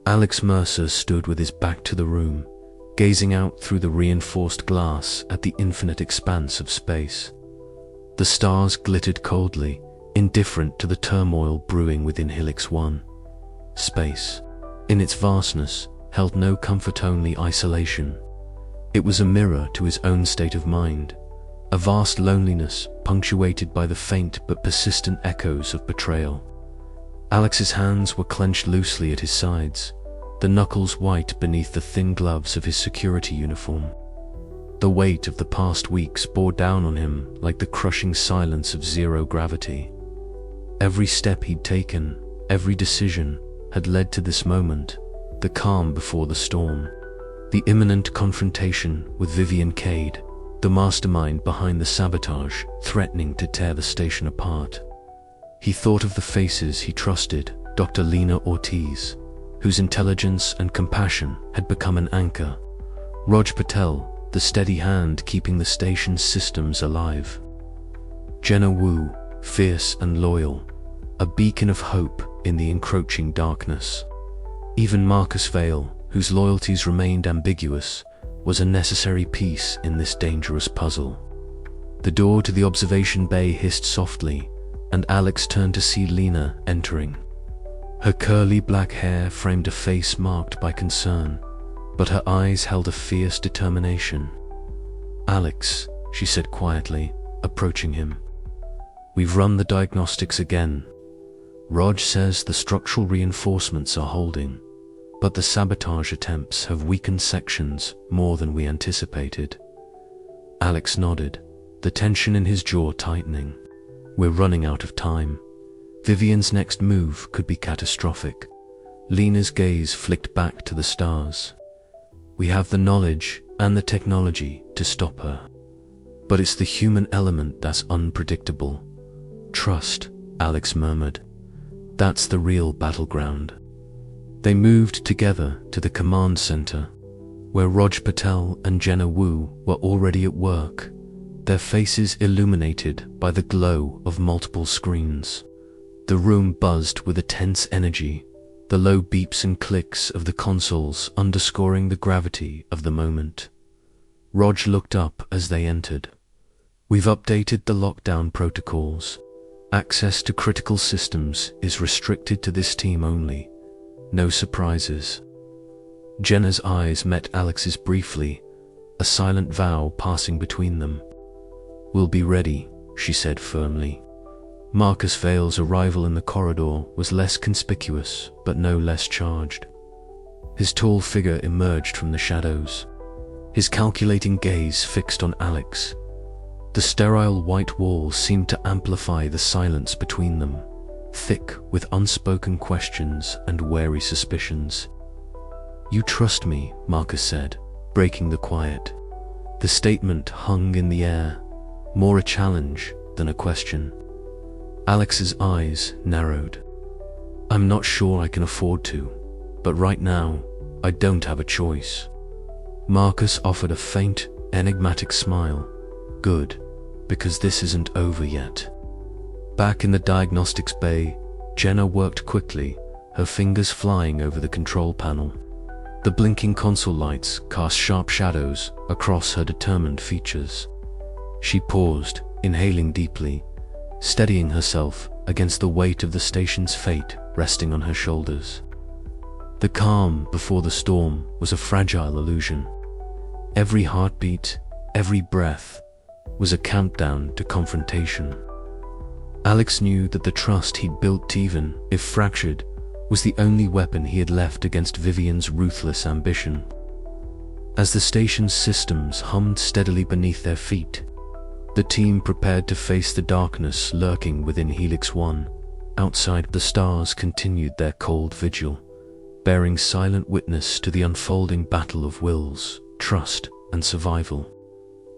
Alex Mercer stood with his back to the room, gazing out through the reinforced glass at the infinite expanse of space. The stars glittered coldly, indifferent to the turmoil brewing within Helix 1. Space, in its vastness, held no comfort, only isolation. It was a mirror to his own state of mind, a vast loneliness punctuated by the faint but persistent echoes of betrayal. Alex's hands were clenched loosely at his sides, the knuckles white beneath the thin gloves of his security uniform. The weight of the past weeks bore down on him like the crushing silence of zero gravity. Every step he'd taken, every decision, had led to this moment, the calm before the storm, the imminent confrontation with Vivian Cade, the mastermind behind the sabotage threatening to tear the station apart. He thought of the faces he trusted, Dr. Lena Ortiz, whose intelligence and compassion had become an anchor, Raj Patel, the steady hand keeping the station's systems alive, Jenna Wu, fierce and loyal, a beacon of hope in the encroaching darkness. Even Marcus Vale, whose loyalties remained ambiguous, was a necessary piece in this dangerous puzzle. The door to the observation bay hissed softly, and Alex turned to see Lena entering. Her curly black hair framed a face marked by concern, but her eyes held a fierce determination. "Alex," she said quietly, approaching him. "We've run the diagnostics again. Raj says the structural reinforcements are holding, but the sabotage attempts have weakened sections more than we anticipated." Alex nodded, the tension in his jaw tightening. "We're running out of time. Vivian's next move could be catastrophic." Lena's gaze flicked back to the stars. "We have the knowledge and the technology to stop her. But it's the human element that's unpredictable." "Trust," Alex murmured. "That's the real battleground." They moved together to the command center, where Raj Patel and Jenna Wu were already at work, their faces illuminated by the glow of multiple screens. The room buzzed with a tense energy, the low beeps and clicks of the consoles underscoring the gravity of the moment. Raj looked up as they entered. "We've updated the lockdown protocols. Access to critical systems is restricted to this team only. No surprises." Jenna's eyes met Alex's briefly, a silent vow passing between them. "We'll be ready," she said firmly. Marcus Vale's arrival in the corridor was less conspicuous, but no less charged. His tall figure emerged from the shadows, his calculating gaze fixed on Alex. The sterile white walls seemed to amplify the silence between them, thick with unspoken questions and wary suspicions. "You trust me," Marcus said, breaking the quiet. The statement hung in the air, more a challenge than a question. Alex's eyes narrowed. "I'm not sure I can afford to, but right now, I don't have a choice." Marcus offered a faint, enigmatic smile. "Good, because this isn't over yet." Back in the diagnostics bay, Jenna worked quickly, her fingers flying over the control panel. The blinking console lights cast sharp shadows across her determined features. She paused, inhaling deeply, steadying herself against the weight of the station's fate resting on her shoulders. The calm before the storm was a fragile illusion. Every heartbeat, every breath, was a countdown to confrontation. Alex knew that the trust he'd built, even if fractured, was the only weapon he had left against Vivian's ruthless ambition. As the station's systems hummed steadily beneath their feet, the team prepared to face the darkness lurking within Helix 1. Outside, the stars continued their cold vigil, bearing silent witness to the unfolding battle of wills, trust, and survival.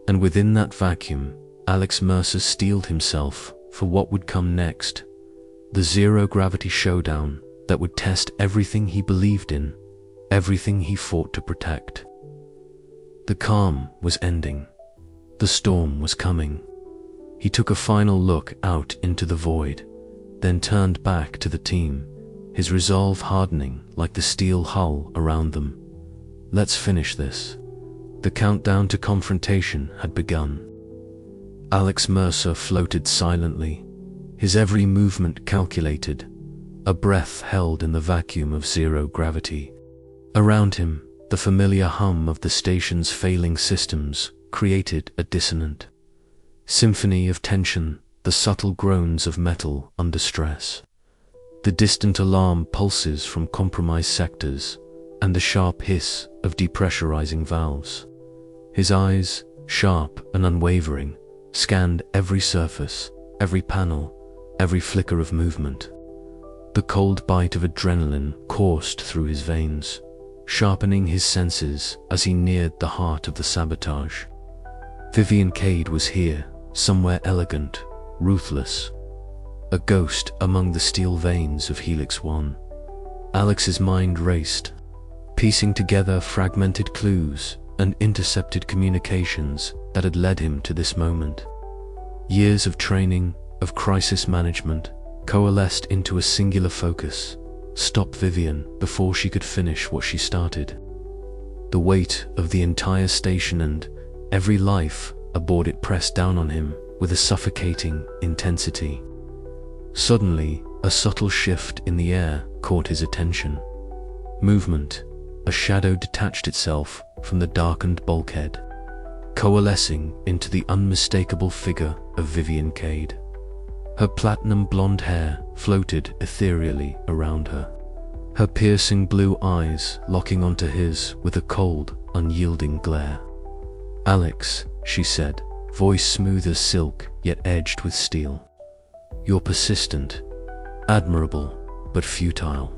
And within that vacuum, Alex Mercer steeled himself for what would come next, the zero-gravity showdown that would test everything he believed in, everything he fought to protect. The calm was ending. The storm was coming. He took a final look out into the void, then turned back to the team, his resolve hardening like the steel hull around them. Let's finish this. The countdown to confrontation had begun. Alex Mercer floated silently, his every movement calculated, a breath held in the vacuum of zero gravity. Around him, the familiar hum of the station's failing systems created a dissonant symphony of tension, the subtle groans of metal under stress, the distant alarm pulses from compromised sectors, and the sharp hiss of depressurizing valves. His eyes, sharp and unwavering, scanned every surface, every panel, every flicker of movement. The cold bite of adrenaline coursed through his veins, sharpening his senses as he neared the heart of the sabotage. Vivian Cade was here, somewhere elegant, ruthless, a ghost among the steel veins of Helix 1. Alex's mind raced, piecing together fragmented clues and intercepted communications that had led him to this moment. Years of training, of crisis management, coalesced into a singular focus: stop Vivian before she could finish what she started. The weight of the entire station and every life aboard it pressed down on him with a suffocating intensity. Suddenly, a subtle shift in the air caught his attention. Movement. A shadow detached itself from the darkened bulkhead, coalescing into the unmistakable figure of Vivian Cade. Her platinum blonde hair floated ethereally around her, her piercing blue eyes locking onto his with a cold, unyielding glare. "Alex," she said, voice smooth as silk yet edged with steel. "You're persistent, admirable, but futile."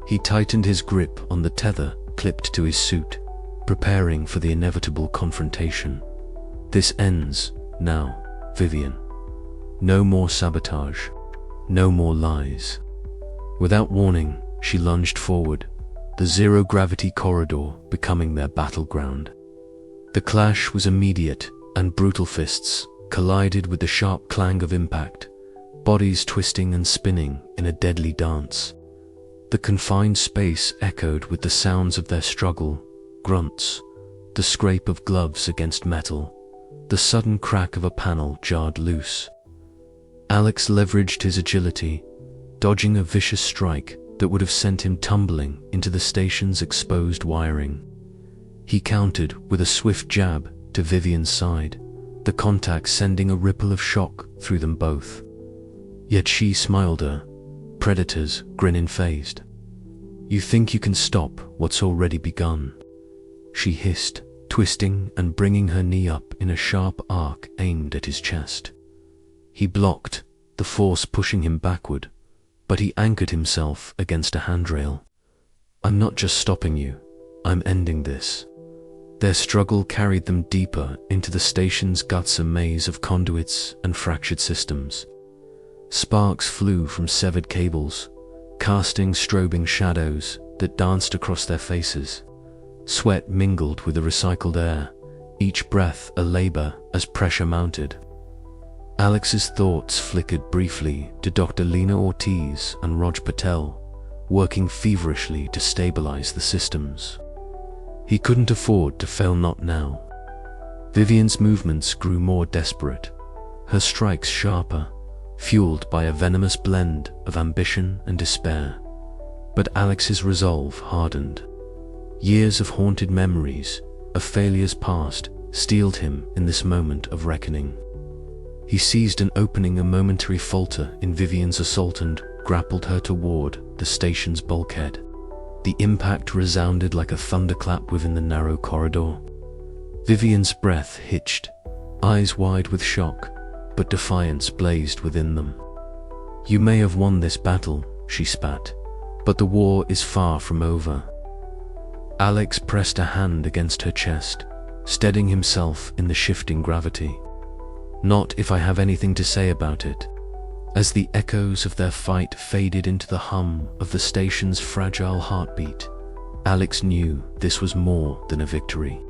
He tightened his grip on the tether clipped to his suit, preparing for the inevitable confrontation. "This ends now, Vivian. No more sabotage, no more lies." Without warning, she lunged forward, the zero-gravity corridor becoming their battleground. The clash was immediate, and brutal fists collided with the sharp clang of impact, bodies twisting and spinning in a deadly dance. The confined space echoed with the sounds of their struggle, grunts, the scrape of gloves against metal, the sudden crack of a panel jarred loose. Alex leveraged his agility, dodging a vicious strike that would have sent him tumbling into the station's exposed wiring. He countered with a swift jab to Vivian's side, the contact sending a ripple of shock through them both. Yet she smiled her, predator's grin unfazed. "You think you can stop what's already begun?" she hissed, twisting and bringing her knee up in a sharp arc aimed at his chest. He blocked, the force pushing him backward, but he anchored himself against a handrail. "I'm not just stopping you, I'm ending this." Their struggle carried them deeper into the station's guts, a maze of conduits and fractured systems. Sparks flew from severed cables, casting strobing shadows that danced across their faces. Sweat mingled with the recycled air, each breath a labor as pressure mounted. Alex's thoughts flickered briefly to Dr. Lena Ortiz and Raj Patel, working feverishly to stabilize the systems. He couldn't afford to fail, not now. Vivian's movements grew more desperate, her strikes sharper, fueled by a venomous blend of ambition and despair. But Alex's resolve hardened. Years of haunted memories, of failures past, steeled him in this moment of reckoning. He seized an opening, a momentary falter in Vivian's assault, and grappled her toward the station's bulkhead. The impact resounded like a thunderclap within the narrow corridor. Vivian's breath hitched, eyes wide with shock, but defiance blazed within them. "You may have won this battle," she spat, "but the war is far from over." Alex pressed a hand against her chest, steadying himself in the shifting gravity. "Not if I have anything to say about it." As the echoes of their fight faded into the hum of the station's fragile heartbeat, Alex knew this was more than a victory.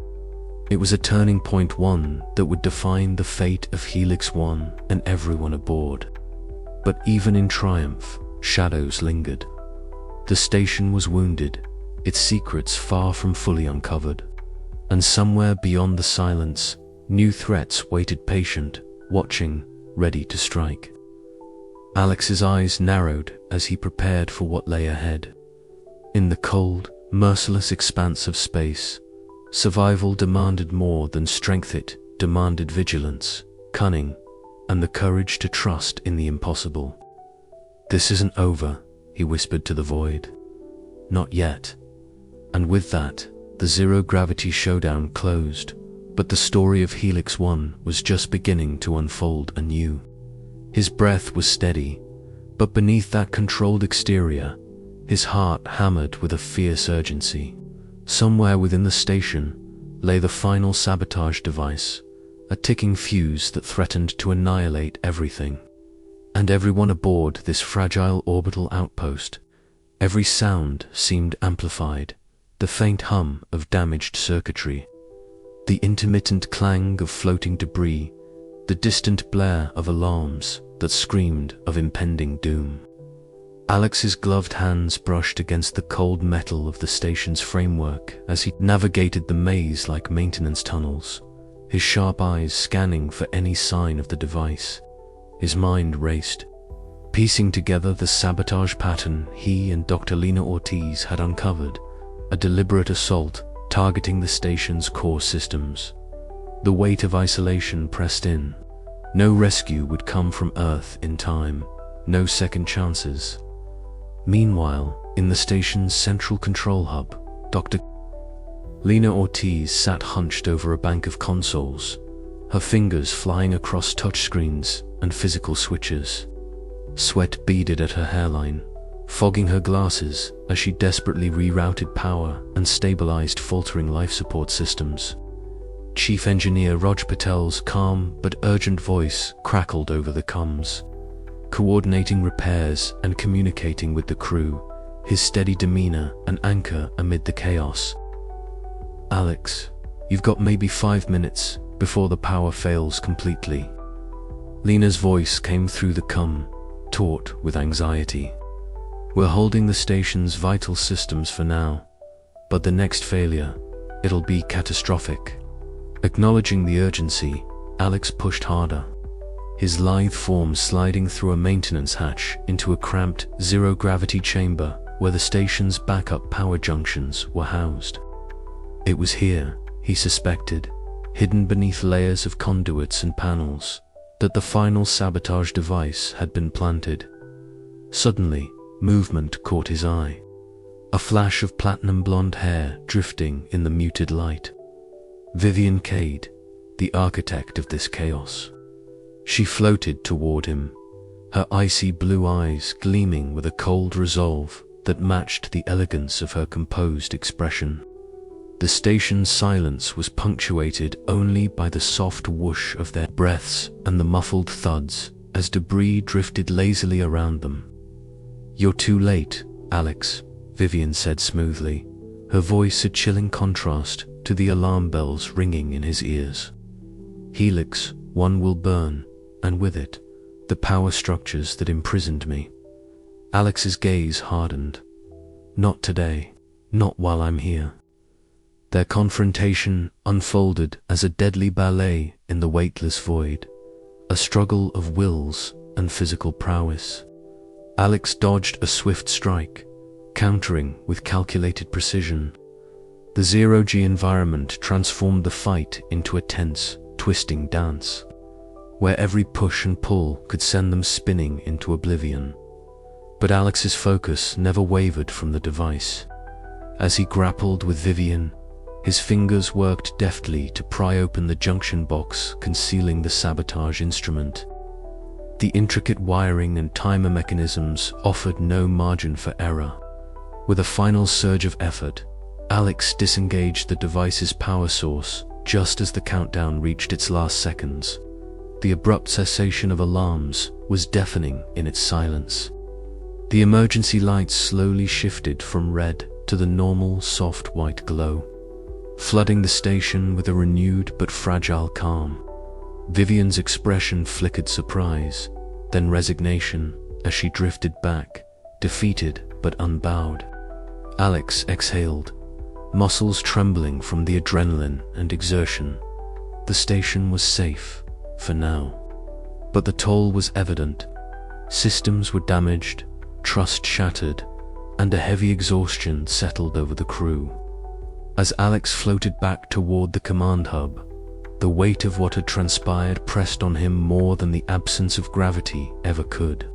It was a turning point, one that would define the fate of Helix 1 and everyone aboard. But even in triumph, shadows lingered. The station was wounded, its secrets far from fully uncovered. And somewhere beyond the silence, new threats waited patient, watching, ready to strike. Alex's eyes narrowed as he prepared for what lay ahead. In the cold, merciless expanse of space, survival demanded more than strength. It demanded vigilance, cunning, and the courage to trust in the impossible. "This isn't over," he whispered to the void. "Not yet." And with that, the zero-gravity showdown closed, but the story of Helix 1 was just beginning to unfold anew. His breath was steady, but beneath that controlled exterior, his heart hammered with a fierce urgency. Somewhere within the station lay the final sabotage device, a ticking fuse that threatened to annihilate everything. And everyone aboard this fragile orbital outpost, every sound seemed amplified, the faint hum of damaged circuitry, the intermittent clang of floating debris, the distant blare of alarms that screamed of impending doom. Alex's gloved hands brushed against the cold metal of the station's framework as he navigated the maze-like maintenance tunnels, his sharp eyes scanning for any sign of the device. His mind raced, piecing together the sabotage pattern he and Dr. Lena Ortiz had uncovered, a deliberate assault targeting the station's core systems. The weight of isolation pressed in. No rescue would come from Earth in time, no second chances. Meanwhile, in the station's central control hub, Dr. Lena Ortiz sat hunched over a bank of consoles, her fingers flying across touchscreens and physical switches. Sweat beaded at her hairline, fogging her glasses as she desperately rerouted power and stabilized faltering life support systems. Chief Engineer Raj Patel's calm but urgent voice crackled over the comms, coordinating repairs and communicating with the crew, his steady demeanor an anchor amid the chaos. "Alex, you've got maybe 5 minutes before the power fails completely." Lena's voice came through the comm, taut with anxiety. "We're holding the station's vital systems for now, but the next failure, it'll be catastrophic." Acknowledging the urgency, Alex pushed harder, his lithe form sliding through a maintenance hatch into a cramped, zero-gravity chamber where the station's backup power junctions were housed. It was here, he suspected, hidden beneath layers of conduits and panels, that the final sabotage device had been planted. Suddenly, movement caught his eye. A flash of platinum blonde hair drifting in the muted light. Vivian Cade, the architect of this chaos. She floated toward him, her icy blue eyes gleaming with a cold resolve that matched the elegance of her composed expression. The station's silence was punctuated only by the soft whoosh of their breaths and the muffled thuds as debris drifted lazily around them. "You're too late, Alex," Vivian said smoothly, her voice a chilling contrast to the alarm bells ringing in his ears. "Helix 1 will burn, and with it, the power structures that imprisoned me." Alex's gaze hardened. "Not today, not while I'm here." Their confrontation unfolded as a deadly ballet in the weightless void, a struggle of wills and physical prowess. Alex dodged a swift strike, countering with calculated precision. The zero-G environment transformed the fight into a tense, twisting dance, where every push and pull could send them spinning into oblivion. But Alex's focus never wavered from the device. As he grappled with Vivian, his fingers worked deftly to pry open the junction box concealing the sabotage instrument. The intricate wiring and timer mechanisms offered no margin for error. With a final surge of effort, Alex disengaged the device's power source just as the countdown reached its last seconds. The abrupt cessation of alarms was deafening in its silence. The emergency lights slowly shifted from red to the normal, soft white glow, flooding the station with a renewed but fragile calm. Vivian's expression flickered surprise, then resignation as she drifted back, defeated but unbowed. Alex exhaled, muscles trembling from the adrenaline and exertion. The station was safe, for now. But the toll was evident. Systems were damaged, trust shattered, and a heavy exhaustion settled over the crew. As Alex floated back toward the command hub, the weight of what had transpired pressed on him more than the absence of gravity ever could.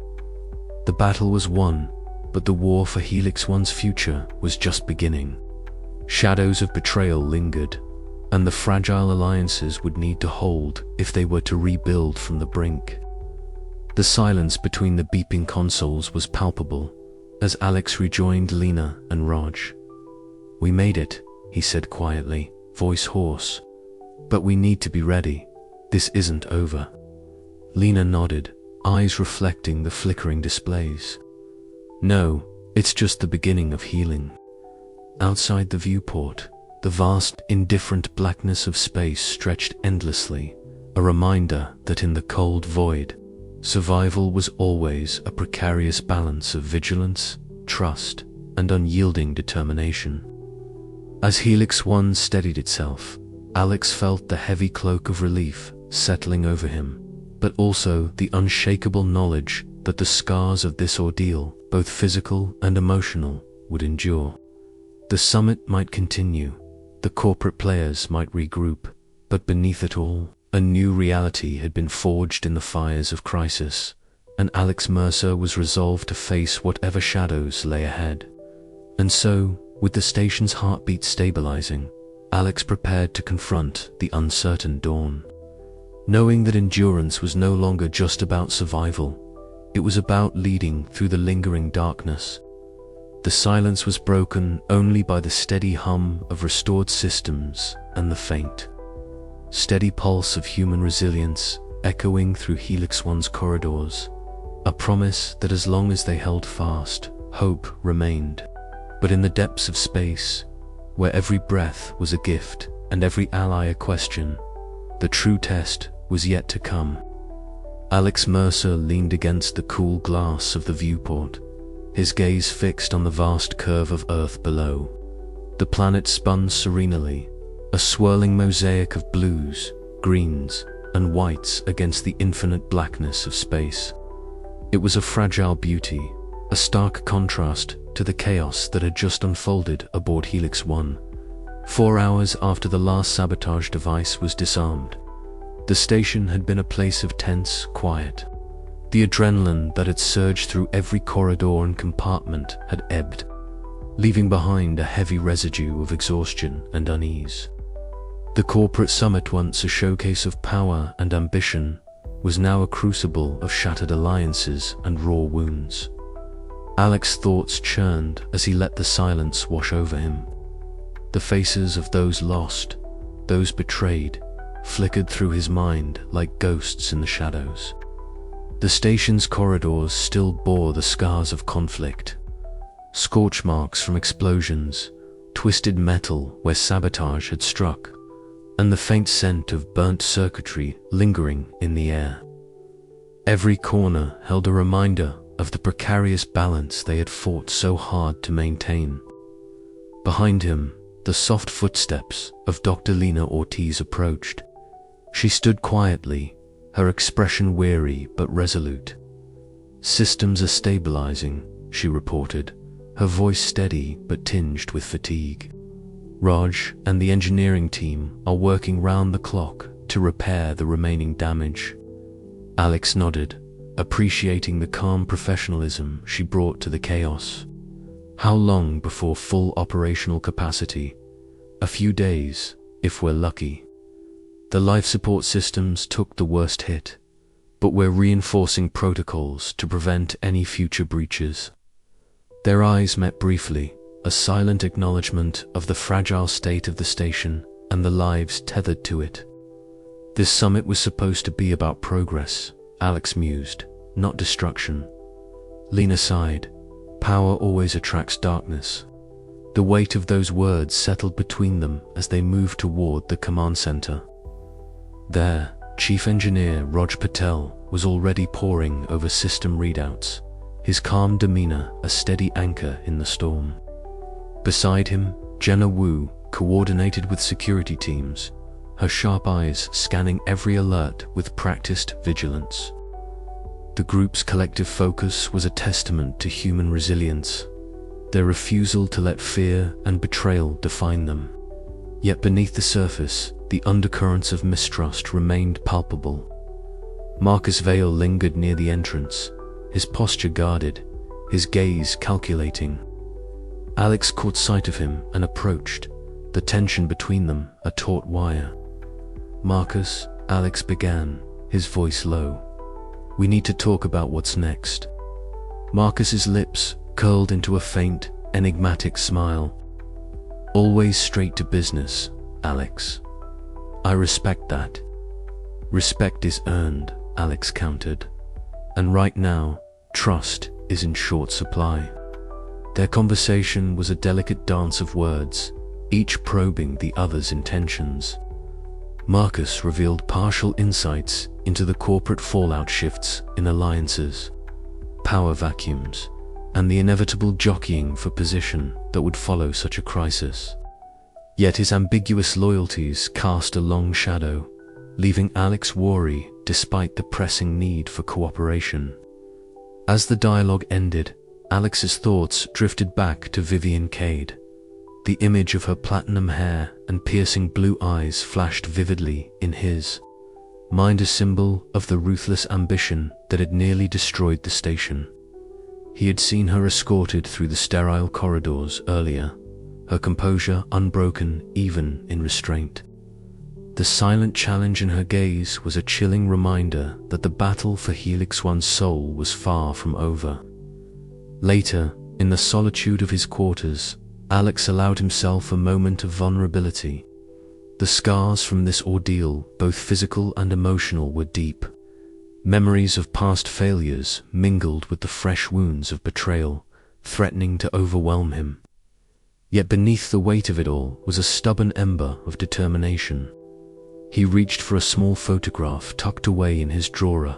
The battle was won, but the war for Helix One's future was just beginning. Shadows of betrayal lingered, and the fragile alliances would need to hold if they were to rebuild from the brink. The silence between the beeping consoles was palpable as Alex rejoined Lena and Raj. "We made it," he said quietly, voice hoarse. "But we need to be ready. This isn't over." Lena nodded, eyes reflecting the flickering displays. "No, it's just the beginning of healing." Outside the viewport, the vast, indifferent blackness of space stretched endlessly, a reminder that in the cold void, survival was always a precarious balance of vigilance, trust, and unyielding determination. As Helix One steadied itself, Alex felt the heavy cloak of relief settling over him, but also the unshakable knowledge that the scars of this ordeal, both physical and emotional, would endure. The summit might continue, the corporate players might regroup, but beneath it all, a new reality had been forged in the fires of crisis, and Alex Mercer was resolved to face whatever shadows lay ahead. And so, with the station's heartbeat stabilizing, Alex prepared to confront the uncertain dawn. Knowing that endurance was no longer just about survival, it was about leading through the lingering darkness. The silence was broken only by the steady hum of restored systems and the faint, steady pulse of human resilience echoing through Helix One's corridors, a promise that as long as they held fast, hope remained. But in the depths of space, where every breath was a gift and every ally a question, the true test was yet to come. Alex Mercer leaned against the cool glass of the viewport, his gaze fixed on the vast curve of Earth below. The planet spun serenely, a swirling mosaic of blues, greens, and whites against the infinite blackness of space. It was a fragile beauty, a stark contrast to the chaos that had just unfolded aboard Helix One. 4 hours after the last sabotage device was disarmed, the station had been a place of tense quiet. The adrenaline that had surged through every corridor and compartment had ebbed, leaving behind a heavy residue of exhaustion and unease. The corporate summit, once a showcase of power and ambition, was now a crucible of shattered alliances and raw wounds. Alex's thoughts churned as he let the silence wash over him. The faces of those lost, those betrayed, flickered through his mind like ghosts in the shadows. The station's corridors still bore the scars of conflict, scorch marks from explosions, twisted metal where sabotage had struck, and the faint scent of burnt circuitry lingering in the air. Every corner held a reminder of the precarious balance they had fought so hard to maintain. Behind him, the soft footsteps of Dr. Lena Ortiz approached. She stood quietly, her expression weary but resolute. "Systems are stabilizing," she reported, her voice steady but tinged with fatigue. "Raj and the engineering team are working round the clock to repair the remaining damage." Alex nodded, appreciating the calm professionalism she brought to the chaos. How long before full operational capacity? A few days, if we're lucky. The life support systems took the worst hit, but we're reinforcing protocols to prevent any future breaches. Their eyes met briefly, a silent acknowledgement of the fragile state of the station and the lives tethered to it. This summit was supposed to be about progress, Alex mused, not destruction. Lena sighed. Power always attracts darkness. The weight of those words settled between them as they moved toward the command center. There, Chief Engineer Raj Patel was already poring over system readouts, his calm demeanor a steady anchor in the storm. Beside him, Jenna Wu coordinated with security teams, her sharp eyes scanning every alert with practiced vigilance. The group's collective focus was a testament to human resilience, their refusal to let fear and betrayal define them. Yet beneath the surface, the undercurrents of mistrust remained palpable. Marcus Vale lingered near the entrance, his posture guarded, his gaze calculating. Alex caught sight of him and approached, the tension between them a taut wire. "Marcus," Alex began, his voice low. "We need to talk about what's next." Marcus's lips curled into a faint, enigmatic smile. "Always straight to business, Alex. I respect that." "Respect is earned," Alex countered. "And right now, trust is in short supply." Their conversation was a delicate dance of words, each probing the other's intentions. Marcus revealed partial insights into the corporate fallout shifts in alliances, power vacuums, and the inevitable jockeying for position that would follow such a crisis. Yet his ambiguous loyalties cast a long shadow, leaving Alex wary despite the pressing need for cooperation. As the dialogue ended, Alex's thoughts drifted back to Vivian Cade. The image of her platinum hair and piercing blue eyes flashed vividly in his mind, a symbol of the ruthless ambition that had nearly destroyed the station. He had seen her escorted through the sterile corridors earlier, her composure unbroken even in restraint. The silent challenge in her gaze was a chilling reminder that the battle for Helix One's soul was far from over. Later, in the solitude of his quarters, Alex allowed himself a moment of vulnerability. The scars from this ordeal, both physical and emotional, were deep. Memories of past failures mingled with the fresh wounds of betrayal, threatening to overwhelm him. Yet beneath the weight of it all was a stubborn ember of determination. He reached for a small photograph tucked away in his drawer,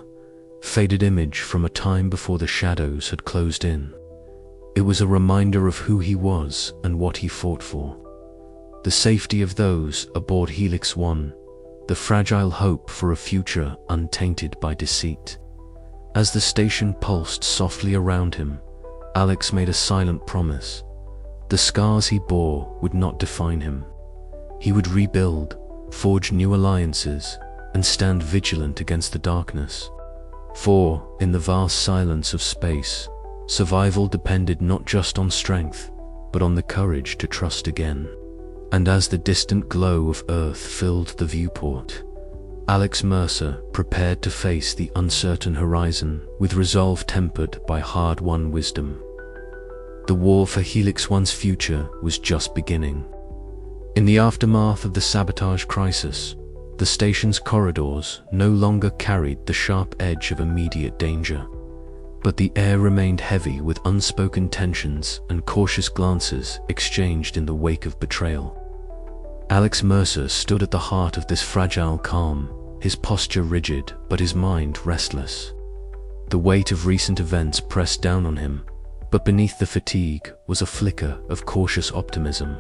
faded image from a time before the shadows had closed in. It was a reminder of who he was and what he fought for. The safety of those aboard Helix One, the fragile hope for a future untainted by deceit. As the station pulsed softly around him, Alex made a silent promise. The scars he bore would not define him. He would rebuild, forge new alliances, and stand vigilant against the darkness. For, in the vast silence of space, survival depended not just on strength, but on the courage to trust again. And as the distant glow of Earth filled the viewport, Alex Mercer prepared to face the uncertain horizon with resolve tempered by hard-won wisdom. The war for Helix One's future was just beginning. In the aftermath of the sabotage crisis, the station's corridors no longer carried the sharp edge of immediate danger, but the air remained heavy with unspoken tensions and cautious glances exchanged in the wake of betrayal. Alex Mercer stood at the heart of this fragile calm, his posture rigid but his mind restless. The weight of recent events pressed down on him, but beneath the fatigue was a flicker of cautious optimism.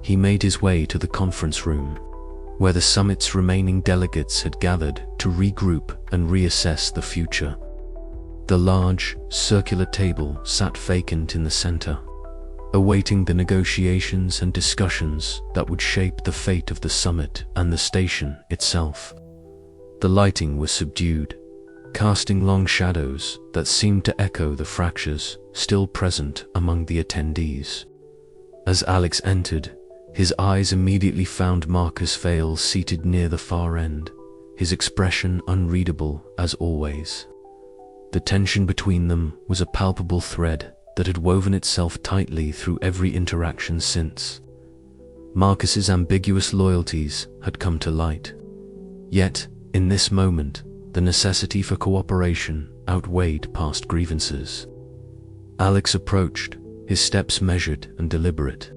He made his way to the conference room, where the summit's remaining delegates had gathered to regroup and reassess the future. The large, circular table sat vacant in the center, awaiting the negotiations and discussions that would shape the fate of the summit and the station itself. The lighting was subdued, casting long shadows that seemed to echo the fractures still present among the attendees. As Alex entered, his eyes immediately found Marcus Vale seated near the far end, his expression unreadable as always. The tension between them was a palpable thread that had woven itself tightly through every interaction since. Marcus's ambiguous loyalties had come to light. Yet, in this moment, the necessity for cooperation outweighed past grievances. Alex approached, his steps measured and deliberate.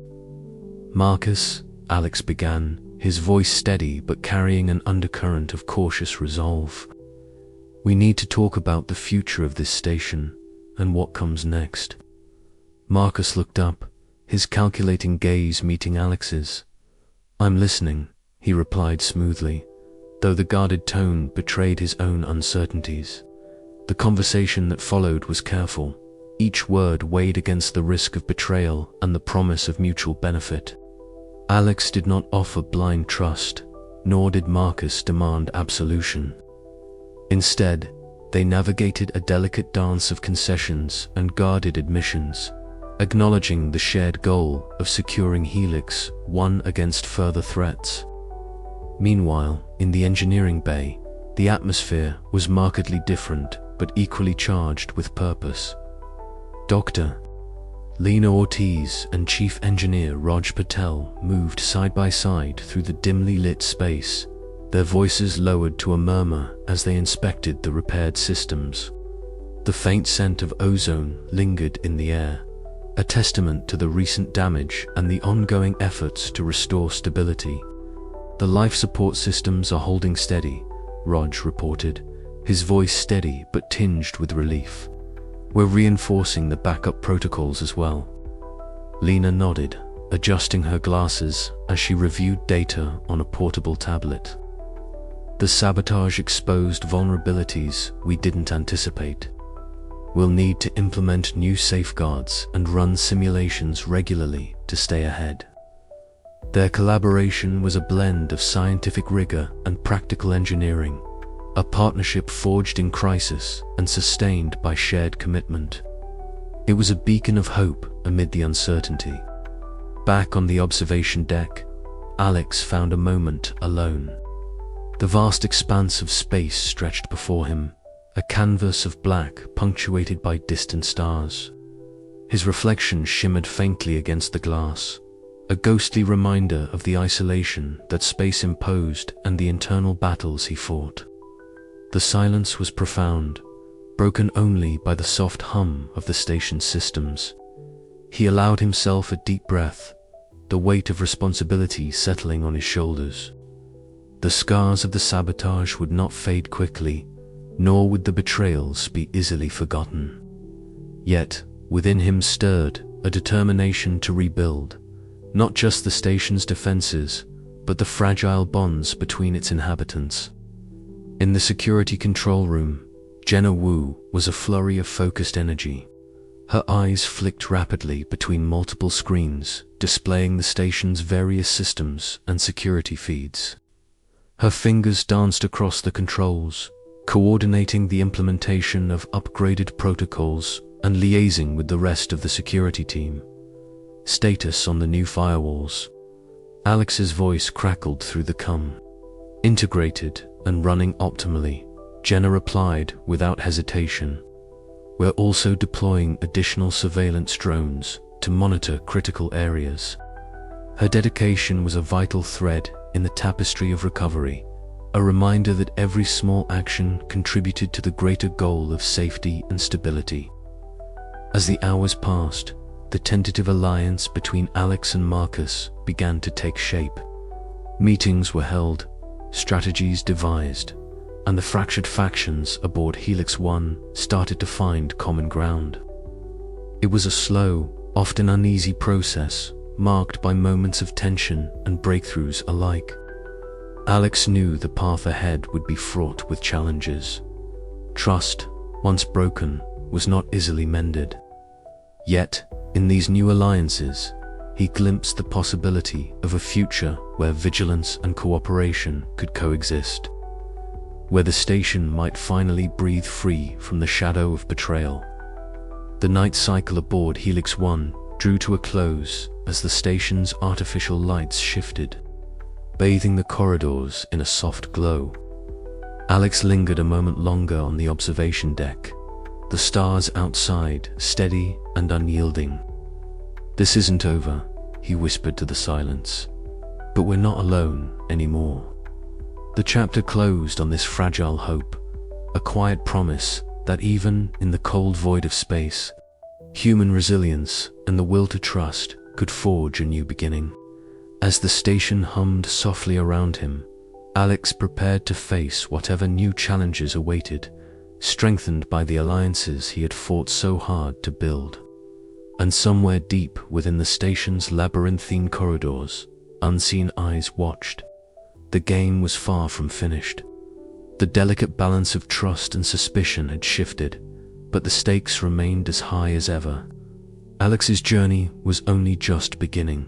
"Marcus," Alex began, his voice steady but carrying an undercurrent of cautious resolve. "We need to talk about the future of this station and what comes next. Marcus looked up, his calculating gaze meeting Alex's. "I'm listening," he replied smoothly, though the guarded tone betrayed his own uncertainties. The conversation that followed was careful, each word weighed against the risk of betrayal and the promise of mutual benefit. Alex did not offer blind trust, nor did Marcus demand absolution. Instead, they navigated a delicate dance of concessions and guarded admissions, acknowledging the shared goal of securing Helix One against further threats. Meanwhile, in the engineering bay, the atmosphere was markedly different but equally charged with purpose. Dr. Lena Ortiz and Chief Engineer Raj Patel moved side by side through the dimly lit space, their voices lowered to a murmur as they inspected the repaired systems. The faint scent of ozone lingered in the air, a testament to the recent damage and the ongoing efforts to restore stability. "The life support systems are holding steady," Raj reported, his voice steady but tinged with relief. "We're reinforcing the backup protocols as well." Lena nodded, adjusting her glasses as she reviewed data on a portable tablet. "The sabotage exposed vulnerabilities we didn't anticipate. We'll need to implement new safeguards and run simulations regularly to stay ahead." Their collaboration was a blend of scientific rigor and practical engineering, a partnership forged in crisis and sustained by shared commitment. It was a beacon of hope amid the uncertainty. Back on the observation deck, Alex found a moment alone. The vast expanse of space stretched before him, a canvas of black punctuated by distant stars. His reflection shimmered faintly against the glass, a ghostly reminder of the isolation that space imposed and the internal battles he fought. The silence was profound, broken only by the soft hum of the station's systems. He allowed himself a deep breath, the weight of responsibility settling on his shoulders. The scars of the sabotage would not fade quickly, nor would the betrayals be easily forgotten. Yet, within him stirred a determination to rebuild, not just the station's defenses, but the fragile bonds between its inhabitants. In the security control room, Jenna Wu was a flurry of focused energy. Her eyes flicked rapidly between multiple screens, displaying the station's various systems and security feeds. Her fingers danced across the controls, coordinating the implementation of upgraded protocols and liaising with the rest of the security team. Status on the new firewalls. Alex's voice crackled through the cum. "Integrated and running optimally," Jenna replied without hesitation. "We're also deploying additional surveillance drones to monitor critical areas." Her dedication was a vital thread in the tapestry of recovery, a reminder that every small action contributed to the greater goal of safety and stability. As the hours passed, the tentative alliance between Alex and Marcus began to take shape. Meetings were held, strategies devised, and the fractured factions aboard Helix One started to find common ground. It was a slow, often uneasy process, marked by moments of tension and breakthroughs alike. Alex knew the path ahead would be fraught with challenges. Trust, once broken, was not easily mended. Yet, in these new alliances, he glimpsed the possibility of a future where vigilance and cooperation could coexist, where the station might finally breathe free from the shadow of betrayal. The night cycle aboard Helix One drew to a close as the station's artificial lights shifted, bathing the corridors in a soft glow. Alex lingered a moment longer on the observation deck, the stars outside steady and unyielding. "This isn't over," he whispered to the silence, "but we're not alone anymore." The chapter closed on this fragile hope, a quiet promise that even in the cold void of space, human resilience and the will to trust could forge a new beginning. As the station hummed softly around him, Alex prepared to face whatever new challenges awaited, strengthened by the alliances he had fought so hard to build. And somewhere deep within the station's labyrinthine corridors, unseen eyes watched. The game was far from finished. The delicate balance of trust and suspicion had shifted, but the stakes remained as high as ever. Alex's journey was only just beginning.